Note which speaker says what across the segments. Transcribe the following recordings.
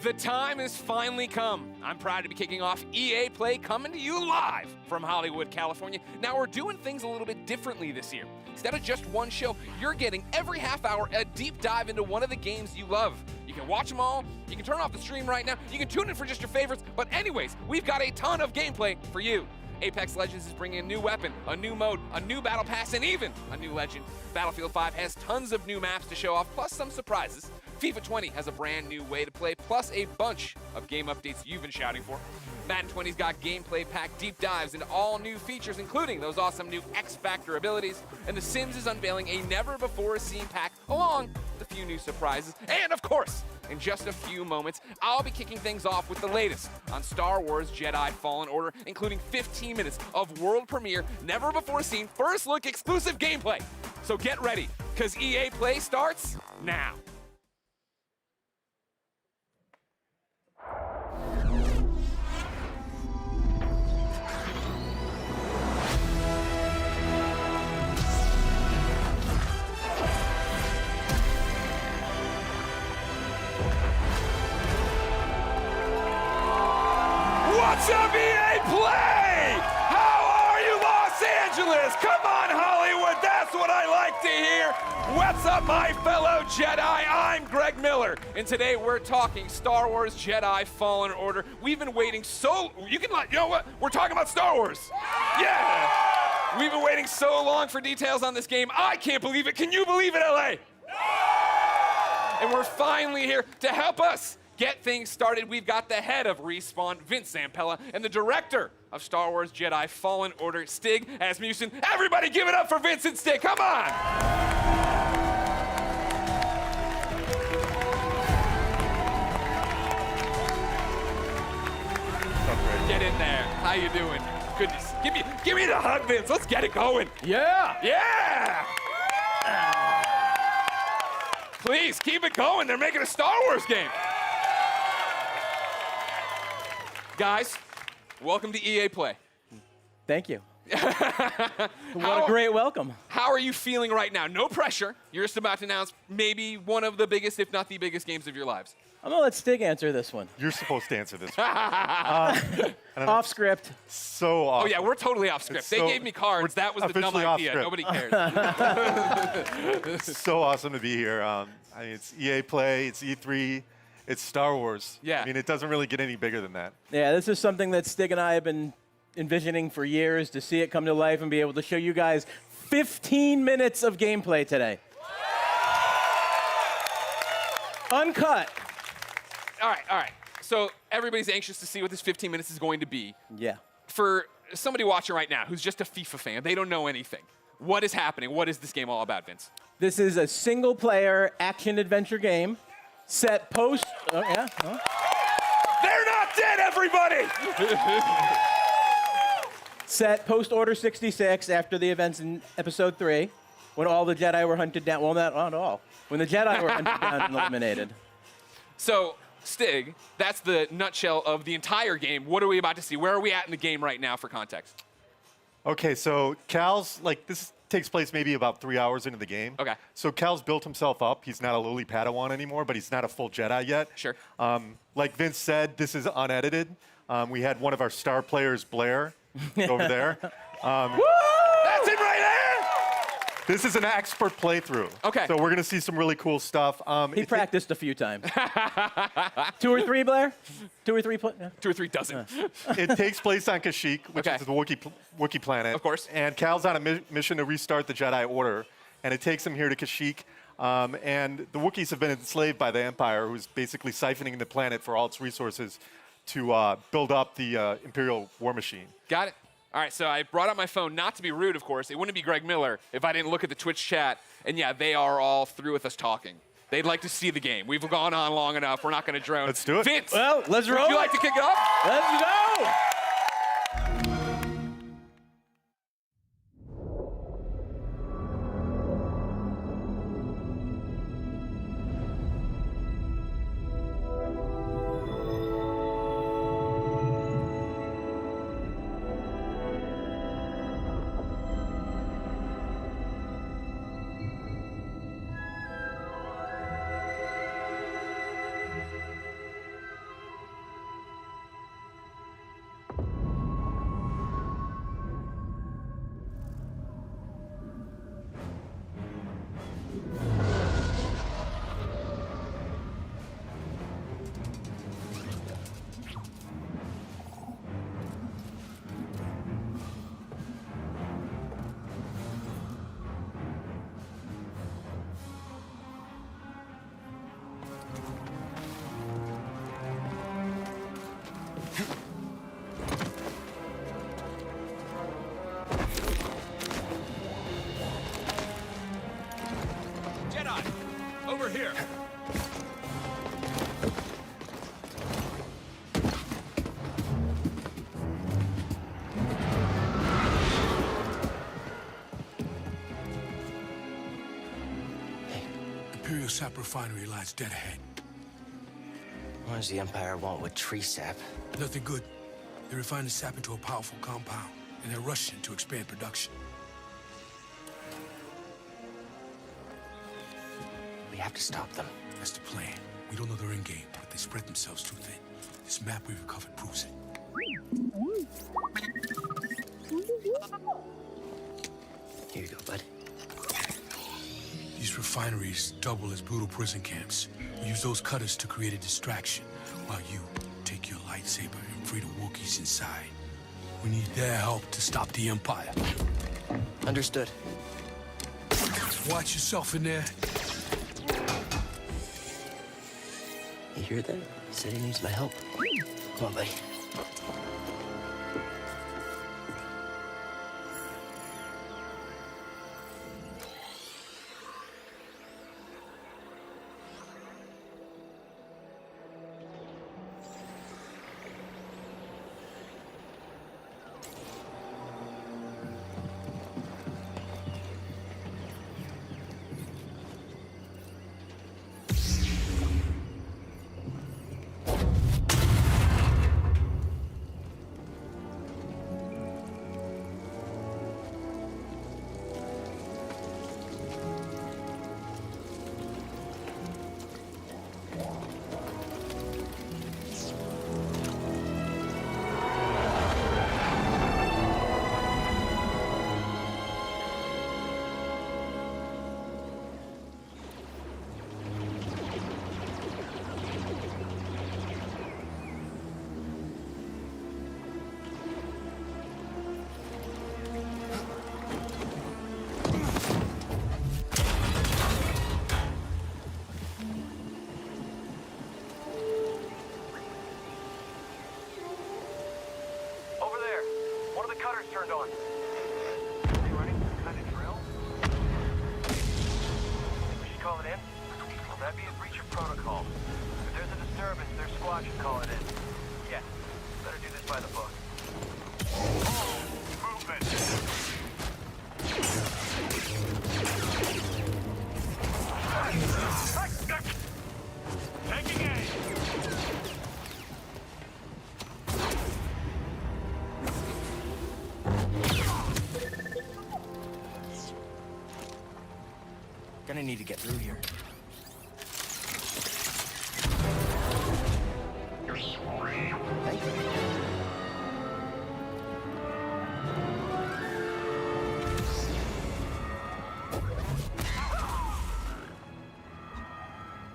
Speaker 1: The time has finally come. I'm proud to be kicking off EA Play, coming to you live from Hollywood, California. Now, we're doing things a little bit differently this year. Instead of just one show, you're getting every half hour a deep dive into one of the games you love. You can watch them all, you can turn off the stream right now, you can tune in for just your favorites, but anyways, we've got a ton of gameplay for you. Apex Legends is bringing a new weapon, a new mode, a new battle pass, and even a new legend. Battlefield 5 has tons of new maps to show off, plus some surprises. FIFA 20 has a brand new way to play, plus a bunch of game updates you've been shouting for. Madden 20's got gameplay packed deep dives into all new features, including those awesome new X-Factor abilities. And The Sims is unveiling a never-before-seen pack, along with a few new surprises. And of course, in just a few moments, I'll be kicking things off with the latest on Star Wars Jedi Fallen Order, including 15 minutes of world premiere, never-before-seen, first-look exclusive gameplay. So get ready, because EA Play starts now. What's up, EA Play? How are you, Los Angeles? Come on, Hollywood, that's what I like to hear. What's up, my fellow Jedi? I'm Greg Miller, and today we're talking Star Wars Jedi Fallen Order. We've been waiting you know what? We're talking about Star Wars. Yeah. We've been waiting so long for details on this game. I can't believe it. Can you believe it, LA? And we're finally here to help us get things started. We've got the head of Respawn, Vince Zampella, and the director of Star Wars Jedi Fallen Order, Stig Asmussen. Everybody give it up for Vince and Stig, come on! Get in there, how you doing? Goodness, give me the hug, Vince, let's get it going.
Speaker 2: Yeah!
Speaker 1: Yeah! Please, keep it going, they're making a Star Wars game. Guys, welcome to EA Play.
Speaker 2: Thank you. What a great welcome.
Speaker 1: How are you feeling right now? No pressure. You're just about to announce maybe one of the biggest, if not the biggest, games of your lives.
Speaker 2: I'm gonna let Stig answer this one.
Speaker 3: You're supposed to answer this one.
Speaker 2: Off script.
Speaker 3: So awesome.
Speaker 1: Oh yeah, we're totally off script. They gave me cards. That was the dumb idea. Nobody cares.
Speaker 3: It's so awesome to be here. I mean, it's EA Play, it's E3, it's Star Wars.
Speaker 1: Yeah.
Speaker 3: I mean, it doesn't really get any bigger than that.
Speaker 2: Yeah, this is something that Stig and I have been envisioning for years, to see it come to life and be able to show you guys 15 minutes of gameplay today. Uncut.
Speaker 1: All right. So everybody's anxious to see what this 15 minutes is going to be.
Speaker 2: Yeah.
Speaker 1: For somebody watching right now who's just a FIFA fan, they don't know anything. What is happening? What is this game all about, Vince?
Speaker 2: This is a single-player action-adventure game set post... Oh, yeah? Huh?
Speaker 1: They're not dead, everybody!
Speaker 2: Set post-Order 66 after the events in Episode 3, when all the Jedi were hunted down. Well, not all. When the Jedi were hunted down and eliminated.
Speaker 1: So, Stig, that's the nutshell of the entire game. What are we about to see? Where are we at in the game right now for context?
Speaker 3: Okay, so Cal's, this takes place maybe about 3 hours into the game.
Speaker 1: Okay.
Speaker 3: So Cal's built himself up. He's not a lowly Padawan anymore, but he's not a full Jedi yet.
Speaker 1: Sure.
Speaker 3: Like Vince said, this is unedited. We had one of our star players, Blair, over there.
Speaker 1: That's it right there!
Speaker 3: This is an expert playthrough.
Speaker 1: Okay.
Speaker 3: So we're going to see some really cool stuff.
Speaker 2: He practiced a few times. 2 or 3, Blair? 2 or 3? Yeah.
Speaker 1: 2 or 3 dozen.
Speaker 3: It takes place on Kashyyyk, which
Speaker 1: Okay.
Speaker 3: is the Wookiee planet.
Speaker 1: Of course.
Speaker 3: And Cal's on a mission to restart the Jedi Order, and it takes him here to Kashyyyk. And the Wookiees have been enslaved by the Empire, who's basically siphoning the planet for all its resources to build up the Imperial war machine.
Speaker 1: Got it. All right, so I brought out my phone, not to be rude, of course. It wouldn't be Greg Miller if I didn't look at the Twitch chat. And yeah, they are all through with us talking. They'd like to see the game. We've gone on long enough. We're not going to drone.
Speaker 3: Let's do it.
Speaker 1: Vince,
Speaker 2: Well, let's roll.
Speaker 1: would you like to kick it off?
Speaker 2: Let's go!
Speaker 4: colonial sap refinery lies dead ahead.
Speaker 5: What does the Empire want with tree sap?
Speaker 4: Nothing good. They refine the sap into a powerful compound, and they're rushing to expand production.
Speaker 5: We have to stop them.
Speaker 4: That's the plan. We don't know their end game, but they spread themselves too thin. This map we recovered proves it.
Speaker 5: Here you go, bud.
Speaker 4: These refineries double as brutal prison camps. We use those cutters to create a distraction, while you take your lightsaber and free the Wookiees inside. We need their help to stop the Empire.
Speaker 5: Understood.
Speaker 4: Watch yourself in there.
Speaker 5: You hear that? He said he needs my help. Come on, buddy.
Speaker 6: Turned on. Are they running some kind of drill? Think we should call it in? Well, that'd be a breach of protocol. If there's a disturbance, their squad should call it in. Yeah, better do this by the book. Oh, movement! Taking aim!
Speaker 5: Gonna need to get through here. Thank you.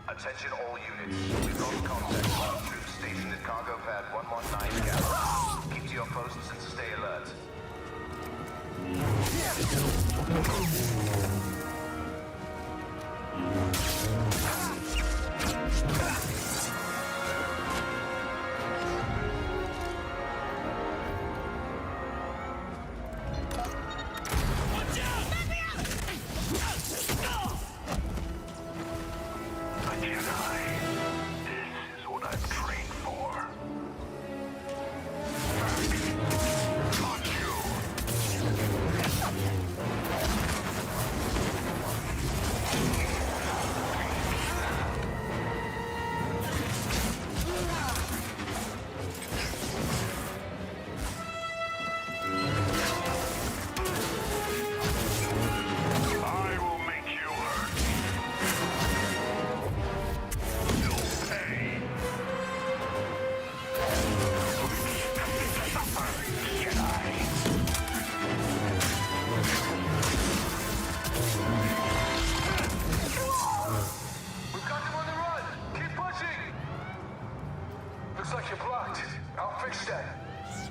Speaker 6: Attention all units. We've lost contact with our troops stationed at cargo pad 119 Gallon. Keep to your posts and stay alert.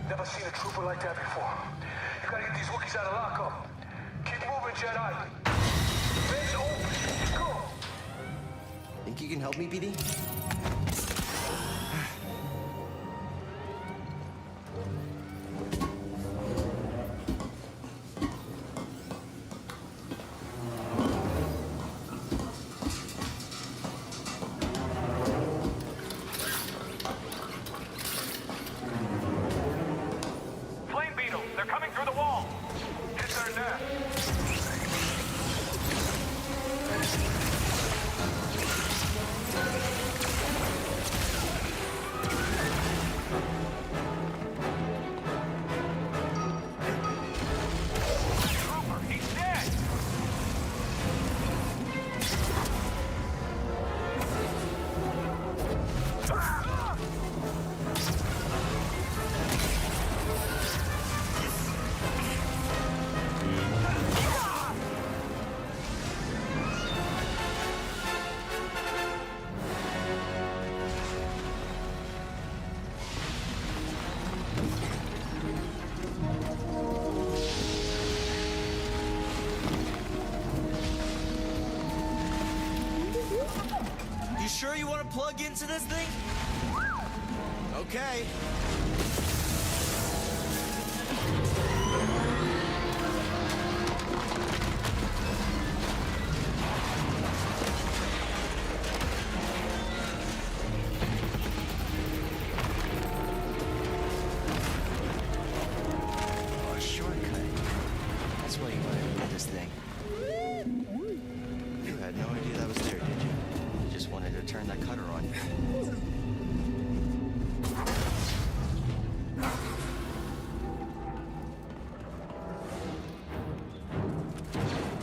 Speaker 6: Never seen a trooper like that before. You gotta get these Wookiees out of lockup. Keep moving, Jedi. Base open. Go.
Speaker 5: Think you can help me, BD?
Speaker 7: you want to plug into this thing? Okay.
Speaker 5: Oh, a shortcut. That's why you wanted to get this thing. You had no idea that was there, did you? You just wanted to turn that cutter on.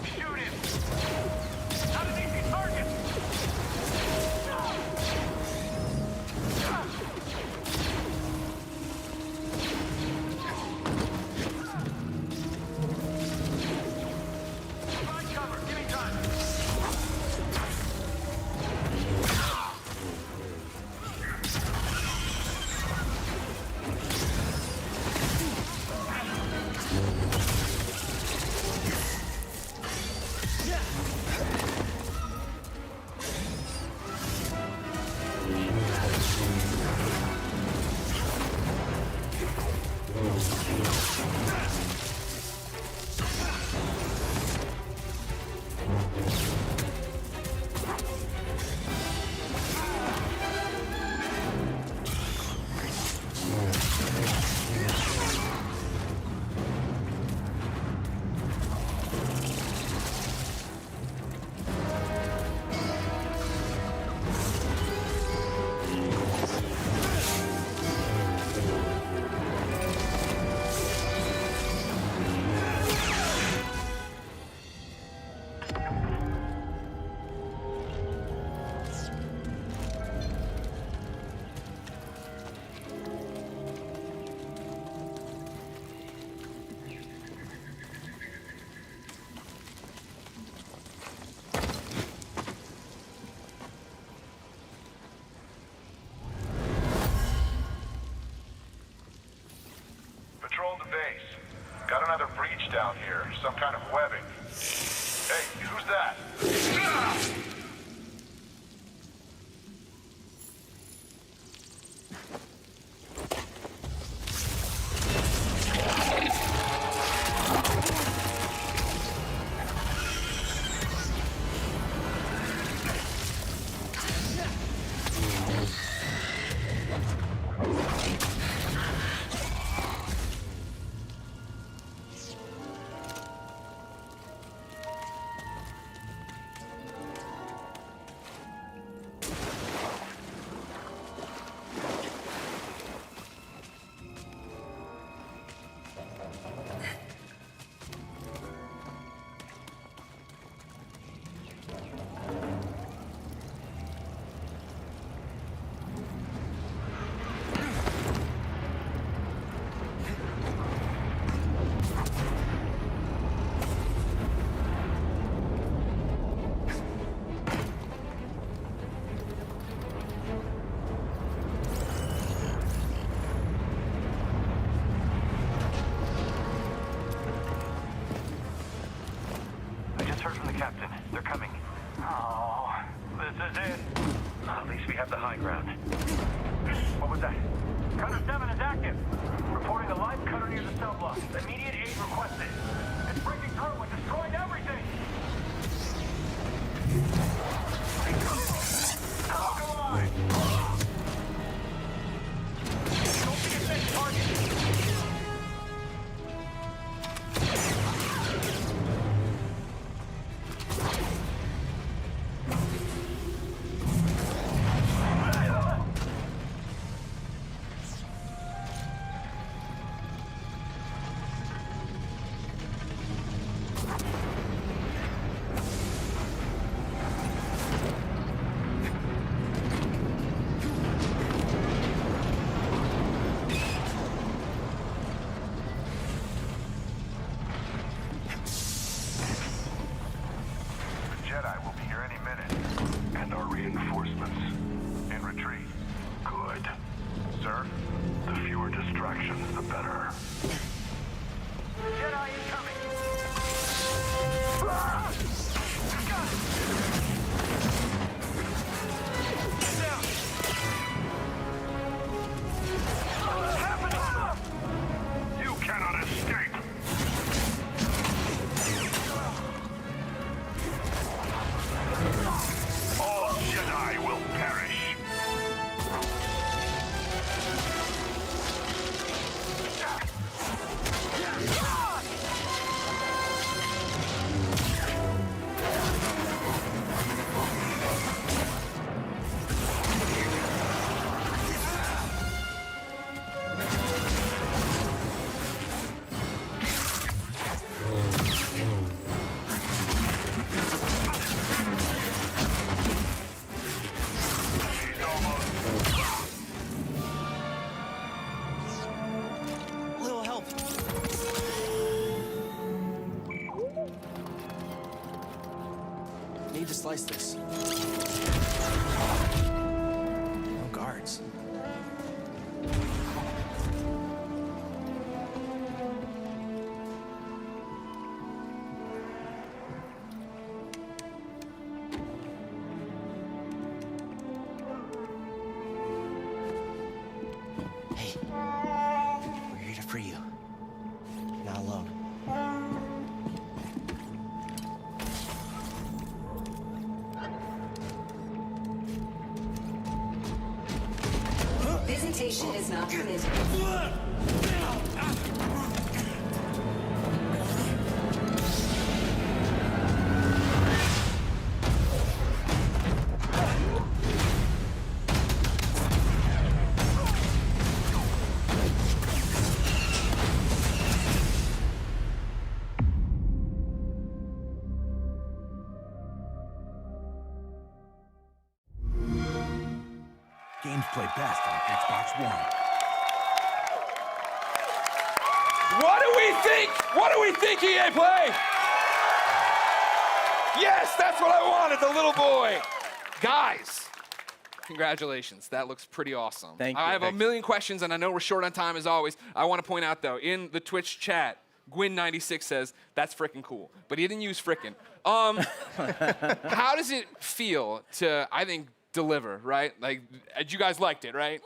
Speaker 6: Shoot him! Not an easy target! Find cover, give me time! Patrol the base. Got another breach down here. Some kind of webbing. Hey, who's that? Heard from the captain. They're coming. Oh, this is it. At least we have the high ground. What was that? Cutter 7 is active. Reporting a live cutter near the cell block. Immediate aid requested. It's breaking through and destroying everything. Lock alive. Don't be a safe target.
Speaker 5: need to slice this. No guards. Hey, we're here to free you. You're not alone.
Speaker 7: Visitation is not permitted.
Speaker 8: Games play best on Xbox One.
Speaker 1: What do we think? What do we think, EA Play? Yes, that's what I wanted, the little boy. Guys, congratulations. That looks pretty awesome.
Speaker 2: Thank you.
Speaker 1: I have a million questions, and I know we're short on time as always. I want to point out, though, in the Twitch chat, Gwyn96 says, that's frickin' cool. But he didn't use frickin'. How does it feel to, I think, deliver, right? Like, you guys liked it, right?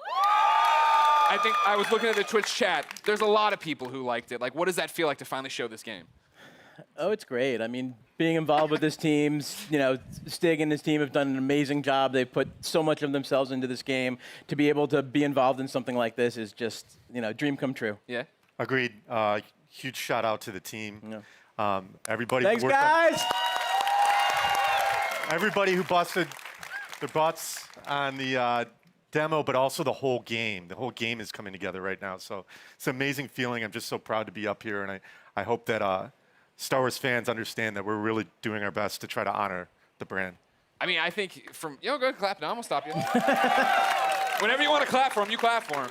Speaker 1: I think I was looking at the Twitch chat. There's a lot of people who liked it. Like, what does that feel like to finally show this game?
Speaker 2: Oh, it's great. I mean, being involved with this team, you know, Stig and his team have done an amazing job. They've put so much of themselves into this game. To be able to be involved in something like this is just, you know, dream come true.
Speaker 1: Yeah?
Speaker 3: Agreed. Huge shout out to the team.
Speaker 2: Yeah.
Speaker 3: Everybody.
Speaker 2: Thanks, guys.
Speaker 3: Everybody who busted their butts on the demo, but also the whole game. The whole game is coming together right now. So it's an amazing feeling. I'm just so proud to be up here, and I hope that Star Wars fans understand that we're really doing our best to try to honor the brand.
Speaker 1: I mean, I think from, go ahead, clap now. I'm gonna stop you. Whenever you want to clap for him, you clap for him.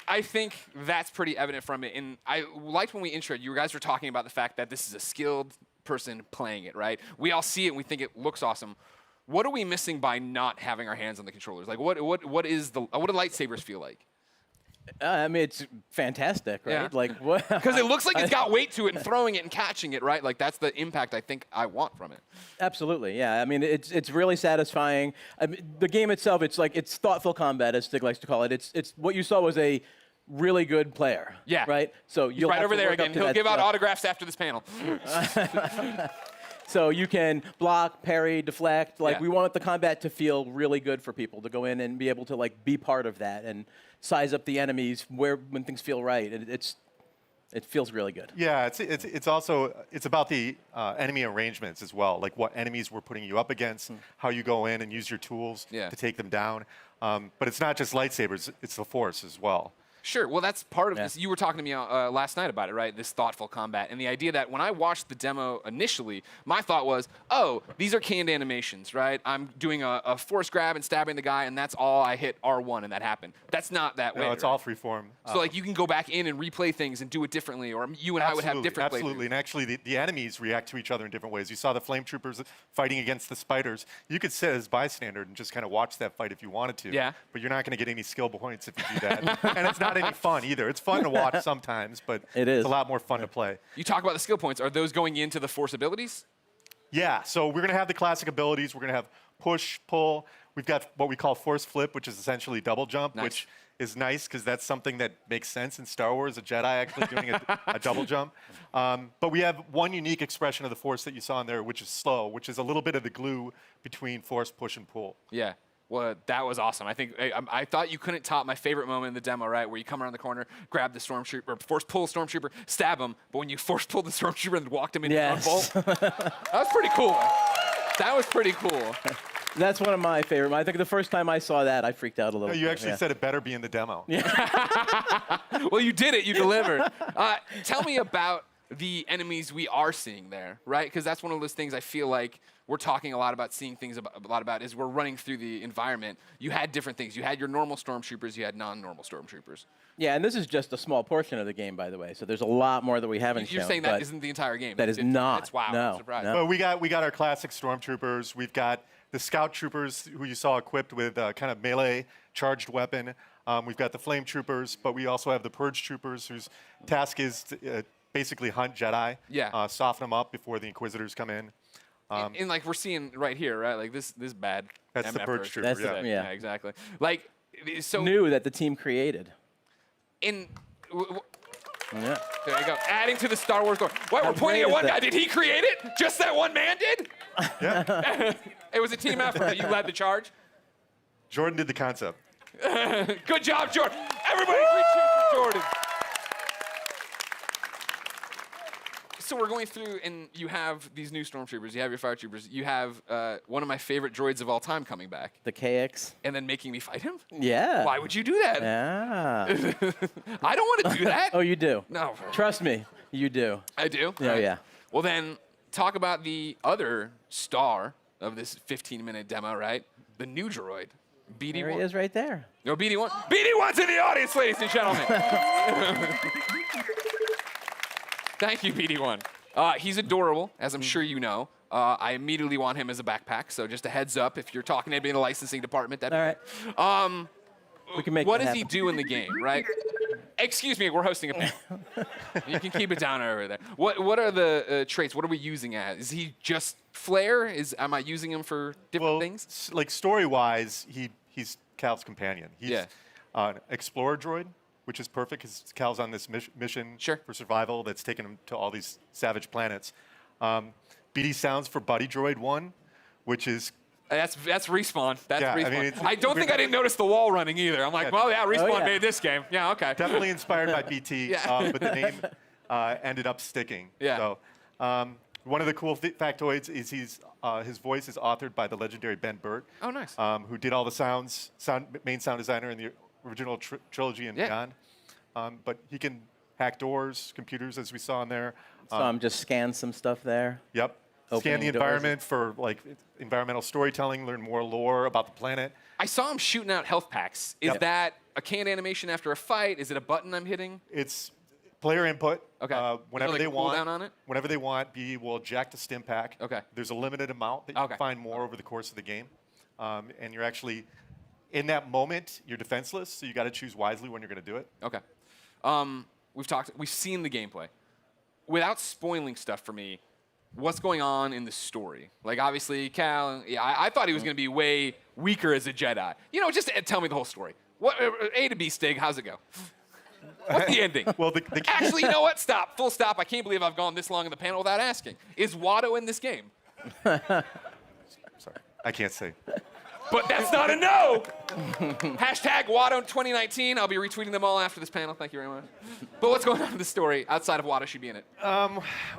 Speaker 1: I think that's pretty evident from it. And I liked when we introed, you guys were talking about the fact that this is a skilled person playing it, right? We all see it and we think it looks awesome. What are we missing by not having our hands on the controllers? Like, what do lightsabers feel like?
Speaker 2: I mean, it's fantastic, right?
Speaker 1: Yeah.
Speaker 2: Like what?
Speaker 1: Because it looks like it's got weight to it, and throwing it and catching it, right? Like that's the impact I think I want from it.
Speaker 2: Absolutely, yeah. I mean, it's really satisfying. I mean, the game itself, it's thoughtful combat, as Stig likes to call it. It's what you saw was a really good player.
Speaker 1: Yeah.
Speaker 2: Right. So you'll
Speaker 1: right
Speaker 2: have
Speaker 1: over
Speaker 2: to
Speaker 1: there
Speaker 2: work up
Speaker 1: again.
Speaker 2: to
Speaker 1: He'll
Speaker 2: that
Speaker 1: give out
Speaker 2: stuff.
Speaker 1: autographs after this panel.
Speaker 2: So you can block, parry, deflect. Like
Speaker 1: Yeah.
Speaker 2: we want the combat to feel really good for people to go in and be able to like be part of that and size up the enemies when things feel right. It feels really good.
Speaker 3: Yeah, it's also about the enemy arrangements as well, like what enemies we're putting you up against, how you go in and use your tools to take them down. But it's not just lightsabers; it's the Force as well.
Speaker 1: Sure. Well, that's part of this. You were talking to me last night about it, right? This thoughtful combat. And the idea that when I watched the demo initially, my thought was, oh, these are canned animations, right? I'm doing a force grab and stabbing the guy, and that's all. I hit R1, and that happened. That's not that way.
Speaker 3: No, it's all freeform.
Speaker 1: So, like, you can go back in and replay things and do it differently, or you and I would have different playthroughs.
Speaker 3: Absolutely. And actually, the enemies react to each other in different ways. You saw the flame troopers fighting against the spiders. You could sit as bystander and just kind of watch that fight if you wanted to.
Speaker 1: Yeah.
Speaker 3: But you're not going to get any skill points if you do that. And it's not any fun either. It's fun to watch sometimes, but it's a lot more fun to play.
Speaker 1: You talk about the skill points. Are those going into the Force abilities?
Speaker 3: Yeah, so we're going to have the classic abilities. We're going to have push, pull. We've got what we call force flip, which is essentially double jump, which is nice because that's something that makes sense in Star Wars, a Jedi actually doing a double jump. But we have one unique expression of the Force that you saw in there, which is slow, which is a little bit of the glue between force, push, and pull.
Speaker 1: Yeah. Well, that was awesome. I think I thought you couldn't top my favorite moment in the demo, right? Where you come around the corner, grab the stormtrooper, force pull the stormtrooper, stab him, but when you force pulled the stormtrooper and walked him into the bolt, that was pretty cool. That was pretty cool.
Speaker 2: That's one of my favorite. I think the first time I saw that, I freaked out a little.
Speaker 3: No, you actually said it better be in the demo.
Speaker 1: Well, you did it. You delivered. Tell me about the enemies we are seeing there, right? Because that's one of those things I feel like we're talking a lot about, seeing things a lot about, is we're running through the environment. You had different things. You had your normal stormtroopers. You had non-normal stormtroopers.
Speaker 2: Yeah, and this is just a small portion of the game, by the way. So there's a lot more that we haven't shown.
Speaker 1: You're saying that isn't the entire game?
Speaker 2: That is not.
Speaker 1: That's wow.
Speaker 2: No,
Speaker 1: I'm surprised.
Speaker 2: no.
Speaker 3: But we got our classic stormtroopers. We've got the scout troopers who you saw equipped with kind of melee charged weapon. We've got the flame troopers, but we also have the purge troopers whose task is to basically hunt Jedi.
Speaker 1: Yeah.
Speaker 3: Soften them up before the Inquisitors come in.
Speaker 1: And like we're seeing right here, right? Like this bad.
Speaker 3: That's the
Speaker 1: MF
Speaker 3: purge
Speaker 1: first.
Speaker 3: trooper.
Speaker 2: That's the- yeah.
Speaker 1: Exactly. Like so.
Speaker 2: New that the team created.
Speaker 1: In.
Speaker 2: Yeah.
Speaker 1: There you go. Adding to the Star Wars lore. Wait, we're pointing
Speaker 2: great
Speaker 1: at
Speaker 2: is
Speaker 1: one
Speaker 2: that?
Speaker 1: guy. Did he create it? Just that one man did?
Speaker 3: Yeah.
Speaker 1: It was a team effort. You led the charge.
Speaker 3: Jordan did the concept.
Speaker 1: Good job, Jordan. Everybody, 3 cheers for Jordan. So we're going through, and you have these new stormtroopers. You have your fire troopers. You have one of my favorite droids of all time coming back,
Speaker 2: The KX.
Speaker 1: and then making me fight him.
Speaker 2: Yeah.
Speaker 1: Why would you do that?
Speaker 2: Yeah.
Speaker 1: I don't want to do that.
Speaker 2: Oh, you do.
Speaker 1: No.
Speaker 2: Trust me, you do.
Speaker 1: I do?
Speaker 2: Yeah, yeah.
Speaker 1: Well, then, talk about the other star of this 15-minute demo, right? The new droid, BD1.
Speaker 2: There he is right there.
Speaker 1: No, BD1. BD1's in the audience, ladies and gentlemen. Thank you, BD1. He's adorable, as I'm sure you know. I immediately want him as a backpack, so just a heads up if you're talking to anybody in the licensing department. That'd be
Speaker 2: All
Speaker 1: great.
Speaker 2: right. We can make
Speaker 1: What
Speaker 2: that
Speaker 1: does he
Speaker 2: happen.
Speaker 1: do in the game, right? Excuse me, we're hosting a panel. You can keep it down over there. What are the traits? What are we using as? Is he just flair? Am I using him for different things?
Speaker 3: Like story-wise, he's Cal's companion. He's
Speaker 1: Yeah.
Speaker 3: an explorer droid, which is perfect because Cal's on this mission
Speaker 1: Sure.
Speaker 3: for survival that's taken him to all these savage planets. BD sounds for Buddy Droid 1, which is
Speaker 1: That's respawn. That's
Speaker 3: Yeah, I
Speaker 1: respawn.
Speaker 3: mean, it's-
Speaker 1: I don't think I didn't notice the wall running either. I'm like,
Speaker 3: Yeah.
Speaker 1: well, yeah, respawn
Speaker 2: yeah.
Speaker 1: made this game. Yeah, okay.
Speaker 3: definitely inspired by BT,
Speaker 1: Yeah.
Speaker 3: but the name ended up sticking.
Speaker 1: Yeah.
Speaker 3: So one of the cool factoids is his voice is authored by the legendary Ben Burt.
Speaker 1: Oh, nice.
Speaker 3: Who did all the main sound designer in the original trilogy and
Speaker 1: Yeah.
Speaker 3: beyond. But he can hack doors, computers, as we saw in there.
Speaker 2: Just scan some stuff there.
Speaker 3: Yep. Scan
Speaker 2: Opening
Speaker 3: the
Speaker 2: doors.
Speaker 3: environment for like environmental storytelling, learn more lore about the planet.
Speaker 1: I saw him shooting out health packs. Is
Speaker 3: Yep.
Speaker 1: that a canned animation after a fight? Is it a button I'm hitting?
Speaker 3: It's player input.
Speaker 1: Okay.
Speaker 3: Whenever
Speaker 1: like
Speaker 3: they
Speaker 1: a
Speaker 3: want.
Speaker 1: cooldown on it?
Speaker 3: Whenever they want, BD will eject a stim pack.
Speaker 1: Okay.
Speaker 3: There's a limited amount that you
Speaker 1: Okay.
Speaker 3: can find more over the course of the game, and you're actually in that moment. You're defenseless, so you got to choose wisely when you're going to do it.
Speaker 1: Okay. We've seen the gameplay. Without spoiling stuff for me, what's going on in the story? Like, obviously, Cal, I thought he was going to be way weaker as a Jedi. You know, just tell me the whole story. What A to B, Stig, how's it go? What's the ending?
Speaker 3: Well,
Speaker 1: Actually, you know what? Stop. Full stop. I can't believe I've gone this long in the panel without asking. Is Watto in this game?
Speaker 3: sorry, I can't say.
Speaker 1: But that's not a no. Hashtag Watto 2019. I'll be retweeting them all after this panel. Thank you very much. But what's going on in the story outside of Watto should be in it?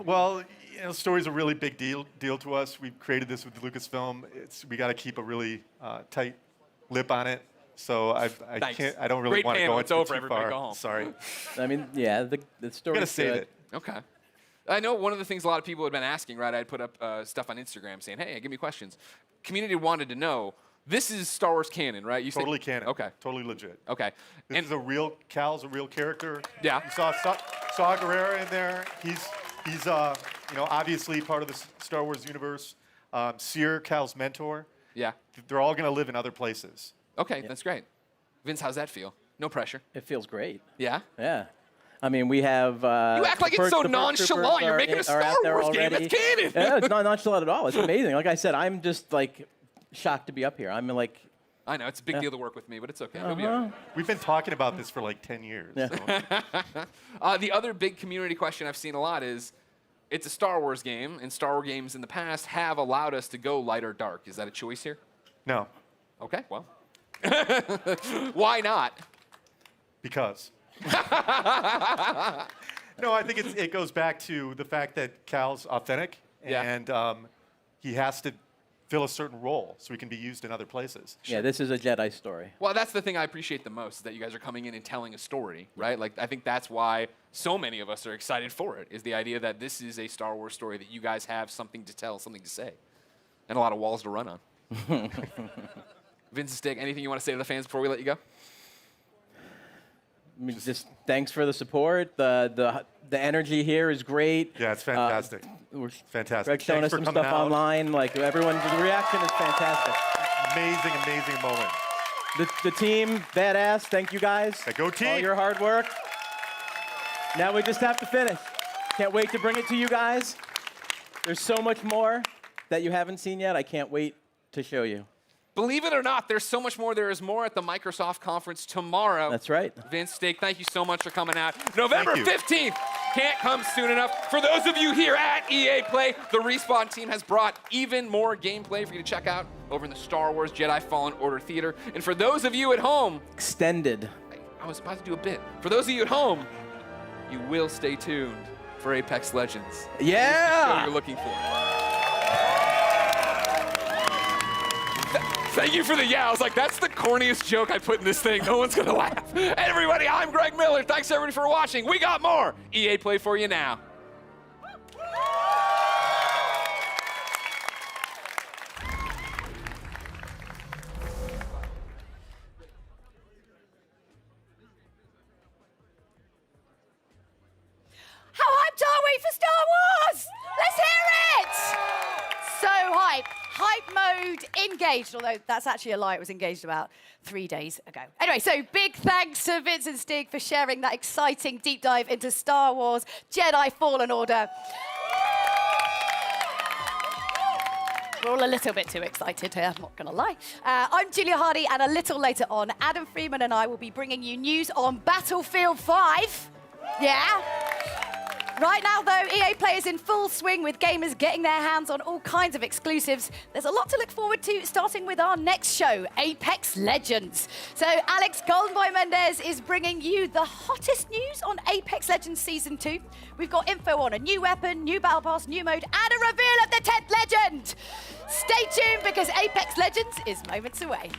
Speaker 3: Well, story's a really big deal to us. We've created this with Lucasfilm. We got to keep a really tight lip on it. So I
Speaker 1: Thanks.
Speaker 3: don't really
Speaker 1: Great
Speaker 3: want to
Speaker 1: panel.
Speaker 3: go
Speaker 1: It's
Speaker 3: into
Speaker 1: over.
Speaker 3: too
Speaker 1: Everybody
Speaker 3: far.
Speaker 1: go home.
Speaker 3: Sorry.
Speaker 2: I mean, yeah, the story's
Speaker 3: Gotta save
Speaker 2: good.
Speaker 3: it.
Speaker 1: Okay. I know one of the things a lot of people had been asking, right? I'd put up stuff on Instagram saying, hey, give me questions. Community wanted to know, this is Star Wars canon, right? You said-
Speaker 3: Totally canon.
Speaker 1: Okay.
Speaker 3: Totally legit.
Speaker 1: Okay.
Speaker 3: This is Cal's a real character.
Speaker 1: Yeah.
Speaker 3: You saw Saw Gerrera in there. He's obviously part of the Star Wars universe. Seer, Cal's mentor.
Speaker 1: Yeah.
Speaker 3: They're all going to live in other places.
Speaker 1: Okay, that's great. Vince, how's that feel? No pressure.
Speaker 2: It feels great.
Speaker 1: Yeah?
Speaker 2: Yeah. I mean, we have.
Speaker 1: You act like it's so nonchalant. You're making a Star Wars game. That's canon.
Speaker 2: Yeah, it's not nonchalant at all. It's amazing. Like I said, I'm just like shocked to be up here. I'm like.
Speaker 1: I know, it's a big deal to work with me, but it's okay. We'll be all right.
Speaker 3: We've been talking about this for like 10 years.
Speaker 2: Yeah.
Speaker 3: So.
Speaker 1: The other big community question I've seen a lot is, it's a Star Wars game, and Star Wars games in the past have allowed us to go light or dark. Is that a choice here?
Speaker 3: No,
Speaker 1: Okay, well. Why not?
Speaker 3: because. No, I think it goes back to the fact that Cal's authentic,
Speaker 1: Yeah.
Speaker 3: and he has to fill a certain role so he can be used in other places.
Speaker 2: Yeah, this is a Jedi story.
Speaker 1: Well, that's the thing I appreciate the most, is that you guys are coming in and telling a story, right? Like, I think that's why so many of us are excited for it, is the idea that this is a Star Wars story, that you guys have something to tell, something to say, and a lot of walls to run on. Vince and Stig, anything you want to say to the fans before we let you go?
Speaker 2: I mean, just thanks for the support. The energy here is great.
Speaker 3: Yeah, it's fantastic.
Speaker 2: We're
Speaker 3: Fantastic.
Speaker 2: Greg's showing us
Speaker 3: Thanks for
Speaker 2: some
Speaker 3: coming
Speaker 2: stuff
Speaker 3: out.
Speaker 2: online. Like everyone, the reaction is fantastic.
Speaker 3: Amazing, amazing moment.
Speaker 2: The team, badass. Thank you guys.
Speaker 3: Yeah, go team.
Speaker 2: All your hard work. Now we just have to finish. Can't wait to bring it to you guys. There's so much more that you haven't seen yet. I can't wait to show you.
Speaker 1: Believe it or not, there's so much more. There is more at the Microsoft conference tomorrow.
Speaker 2: That's right.
Speaker 1: Vince, Stig, thank you so much for coming out. November
Speaker 3: Thank you.
Speaker 1: 15th. Can't come soon enough. For those of you here at EA Play, the Respawn team has brought even more gameplay for you to check out over in the Star Wars Jedi Fallen Order Theater. And for those of you at home,
Speaker 2: Extended.
Speaker 1: I was about to do a bit. For those of you at home, you will stay tuned for Apex Legends.
Speaker 2: Yeah!
Speaker 1: Show you're looking for. Thank you for the yeah. I was like, that's the corniest joke I put in this thing. No one's gonna laugh. Hey, everybody, I'm Greg Miller. Thanks everybody for watching. We got more EA Play for you now.
Speaker 7: How hyped are we for Star Wars? Let's hear it! So hype. Hype mode engaged, although that's actually a lie. It was engaged about 3 days ago. Anyway, so big thanks to Vince and Stig for sharing that exciting deep dive into Star Wars Jedi Fallen Order. We're all a little bit too excited here, I'm not going to lie. I'm Julia Hardy, and a little later on, Adam Freeman and I will be bringing you news on Battlefield 5. Yeah? Right now, though, EA Play is in full swing with gamers getting their hands on all kinds of exclusives. There's a lot to look forward to, starting with our next show, Apex Legends. So Alex Goldenboy Mendez is bringing you the hottest news on Apex Legends Season 2. We've got info on a new weapon, new battle pass, new mode, and a reveal of the 10th legend. Stay tuned, because Apex Legends is moments away.